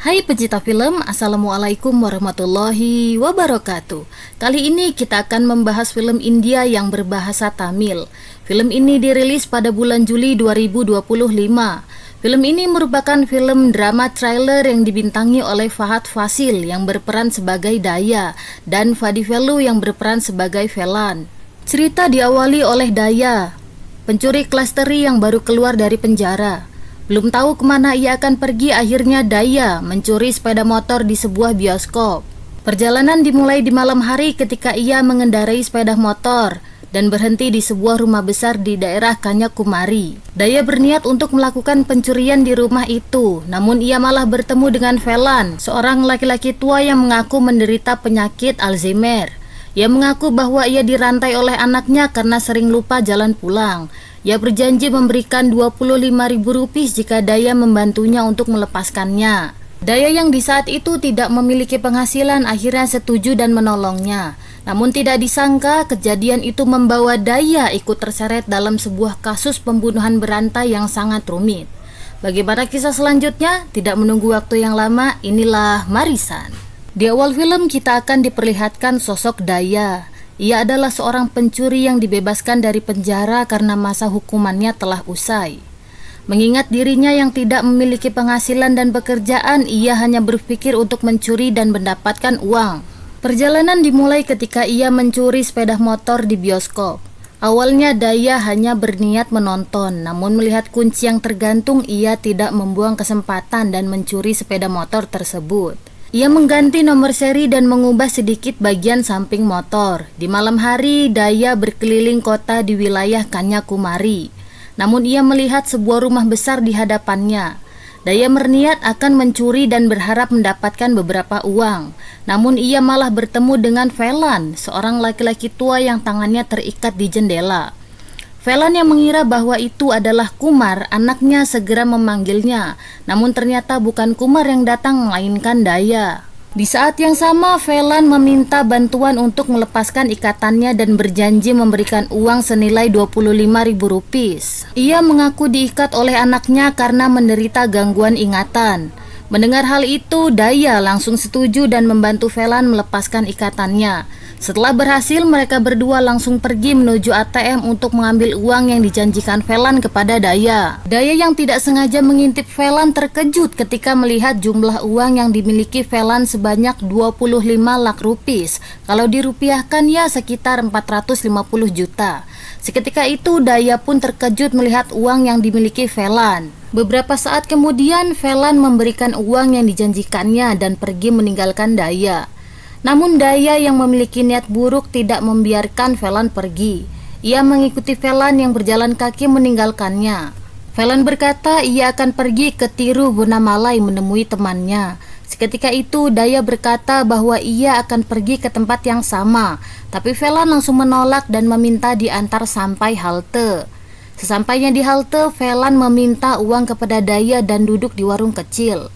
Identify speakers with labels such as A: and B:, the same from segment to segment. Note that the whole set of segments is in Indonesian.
A: Hai pecinta film, Assalamualaikum warahmatullahi wabarakatuh. Kali ini kita akan membahas film India yang berbahasa Tamil. Film ini dirilis pada bulan Juli 2025. Film ini merupakan film drama trailer yang dibintangi oleh Fahad Fasil yang berperan sebagai Daya dan Fadi Velu yang berperan sebagai Velan. Cerita diawali oleh Daya, pencuri klasteri yang baru keluar dari penjara. Belum tahu kemana ia akan pergi, akhirnya Daya mencuri sepeda motor di sebuah bioskop. Perjalanan dimulai di malam hari ketika ia mengendarai sepeda motor dan berhenti di sebuah rumah besar di daerah Kanyakumari. Daya berniat untuk melakukan pencurian di rumah itu, namun ia malah bertemu dengan Velan, seorang laki-laki tua yang mengaku menderita penyakit Alzheimer. Ia mengaku bahwa ia dirantai oleh anaknya karena sering lupa jalan pulang. Ia berjanji memberikan Rp25.000 jika Daya membantunya untuk melepaskannya. Daya yang di saat itu tidak memiliki penghasilan akhirnya setuju dan menolongnya. Namun tidak disangka kejadian itu membawa Daya ikut terseret dalam sebuah kasus pembunuhan berantai yang sangat rumit. Bagaimana kisah selanjutnya? Tidak menunggu waktu yang lama, inilah Marisan. Di awal film kita akan diperlihatkan sosok Daya. Ia adalah seorang pencuri yang dibebaskan dari penjara karena masa hukumannya telah usai. Mengingat dirinya yang tidak memiliki penghasilan dan pekerjaan, ia hanya berpikir untuk mencuri dan mendapatkan uang. Perjalanan dimulai ketika ia mencuri sepeda motor di bioskop. Awalnya Daya hanya berniat menonton, namun melihat kunci yang tergantung, ia tidak membuang kesempatan dan mencuri sepeda motor tersebut. Ia mengganti nomor seri dan mengubah sedikit bagian samping motor. Di malam hari, Daya berkeliling kota di wilayah Kanyakumari. Namun ia melihat sebuah rumah besar di hadapannya. Daya berniat akan mencuri dan berharap mendapatkan beberapa uang. Namun ia malah bertemu dengan Velan, seorang laki-laki tua yang tangannya terikat di jendela. Velan yang mengira bahwa itu adalah Kumar, anaknya segera memanggilnya. Namun ternyata bukan Kumar yang datang, melainkan Daya. Di saat yang sama, Velan meminta bantuan untuk melepaskan ikatannya dan berjanji memberikan uang senilai Rp25.000. Ia mengaku diikat oleh anaknya karena menderita gangguan ingatan. Mendengar hal itu, Daya langsung setuju dan membantu Velan melepaskan ikatannya. Setelah berhasil, mereka berdua langsung pergi menuju ATM untuk mengambil uang yang dijanjikan Velan kepada Daya. Daya yang tidak sengaja mengintip Velan terkejut ketika melihat jumlah uang yang dimiliki Velan sebanyak 25 lakh rupiah. Kalau dirupiahkan ya sekitar 450 juta. Seketika itu Daya pun terkejut melihat uang yang dimiliki Velan. Beberapa saat kemudian Velan memberikan uang yang dijanjikannya dan pergi meninggalkan Daya. Namun Daya yang memiliki niat buruk tidak membiarkan Velan pergi. Ia mengikuti Velan yang berjalan kaki meninggalkannya. Velan berkata ia akan pergi ke Tiruvannamalai menemui temannya. Seketika itu Daya berkata bahwa ia akan pergi ke tempat yang sama. Tapi Velan langsung menolak dan meminta diantar sampai halte. Sesampainya di halte, Velan meminta uang kepada Daya dan duduk di warung kecil.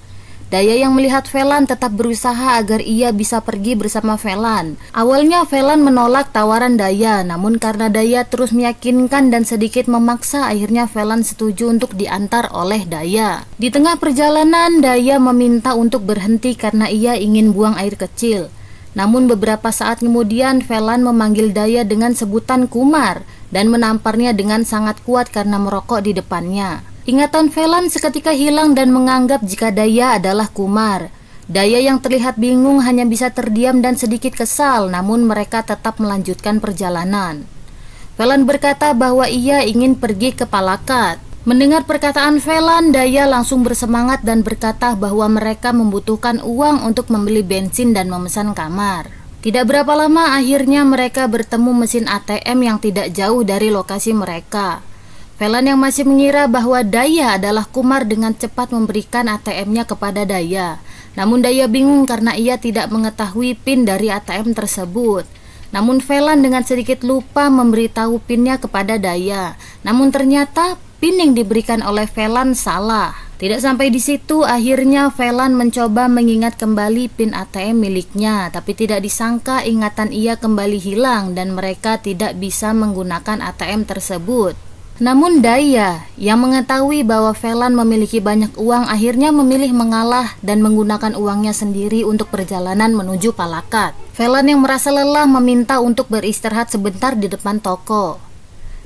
A: Daya yang melihat Velan tetap berusaha agar ia bisa pergi bersama Velan. Awalnya Velan menolak tawaran Daya, namun karena Daya terus meyakinkan dan sedikit memaksa, akhirnya Velan setuju untuk diantar oleh Daya. Di tengah perjalanan, Daya meminta untuk berhenti karena ia ingin buang air kecil. Namun beberapa saat kemudian Velan memanggil Daya dengan sebutan Kumar dan menamparnya dengan sangat kuat karena merokok di depannya. Ingatan Velan seketika hilang dan menganggap jika Daya adalah Kumar. Daya yang terlihat bingung hanya bisa terdiam dan sedikit kesal, namun mereka tetap melanjutkan perjalanan. Velan berkata bahwa ia ingin pergi ke Palakkad. Mendengar perkataan Velan, Daya langsung bersemangat dan berkata bahwa mereka membutuhkan uang untuk membeli bensin dan memesan kamar. Tidak berapa lama akhirnya mereka bertemu mesin ATM yang tidak jauh dari lokasi mereka. Velan yang masih mengira bahwa Daya adalah Kumar dengan cepat memberikan ATM-nya kepada Daya. Namun Daya bingung karena ia tidak mengetahui PIN dari ATM tersebut. Namun Velan dengan sedikit lupa memberitahu PIN-nya kepada Daya. Namun ternyata PIN yang diberikan oleh Velan salah. Tidak sampai di situ, akhirnya Velan mencoba mengingat kembali PIN ATM miliknya, tapi tidak disangka ingatan ia kembali hilang dan mereka tidak bisa menggunakan ATM tersebut. Namun Daya yang mengetahui bahwa Velan memiliki banyak uang akhirnya memilih mengalah dan menggunakan uangnya sendiri untuk perjalanan menuju Palakat. Velan yang merasa lelah meminta untuk beristirahat sebentar di depan toko.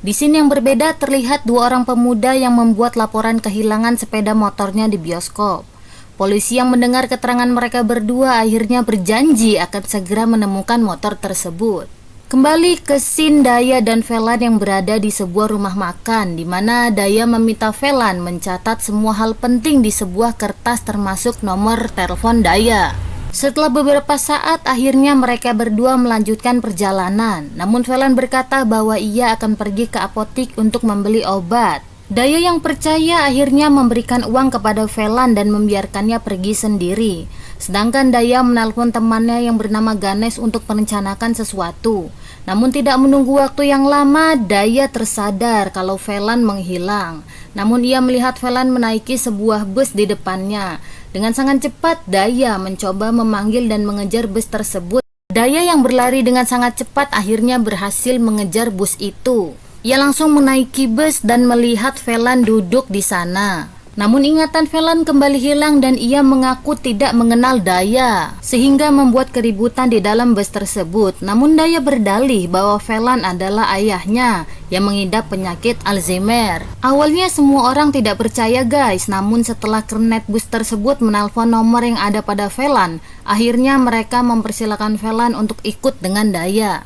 A: Di sini yang berbeda terlihat dua orang pemuda yang membuat laporan kehilangan sepeda motornya di bioskop. Polisi yang mendengar keterangan mereka berdua akhirnya berjanji akan segera menemukan motor tersebut. Kembali ke scene Daya dan Velan yang berada di sebuah rumah makan, di mana Daya meminta Velan mencatat semua hal penting di sebuah kertas termasuk nomor telepon Daya. Setelah beberapa saat, akhirnya mereka berdua melanjutkan perjalanan. Namun Velan berkata bahwa ia akan pergi ke apotik untuk membeli obat. Daya yang percaya akhirnya memberikan uang kepada Velan dan membiarkannya pergi sendiri. Sedangkan Daya menelpon temannya yang bernama Ganesh untuk merencanakan sesuatu. Namun tidak menunggu waktu yang lama, Daya tersadar kalau Velan menghilang. Namun ia melihat Velan menaiki sebuah bus di depannya. Dengan sangat cepat, Daya mencoba memanggil dan mengejar bus tersebut. Daya yang berlari dengan sangat cepat akhirnya berhasil mengejar bus itu. Ia langsung menaiki bus dan melihat Velan duduk di sana. Namun ingatan Velan kembali hilang dan ia mengaku tidak mengenal Daya, sehingga membuat keributan di dalam bus tersebut. Namun Daya berdalih bahwa Velan adalah ayahnya yang mengidap penyakit Alzheimer. Awalnya semua orang tidak percaya guys, namun setelah kernet bus tersebut menelpon nomor yang ada pada Velan, akhirnya mereka mempersilahkan Velan untuk ikut dengan Daya.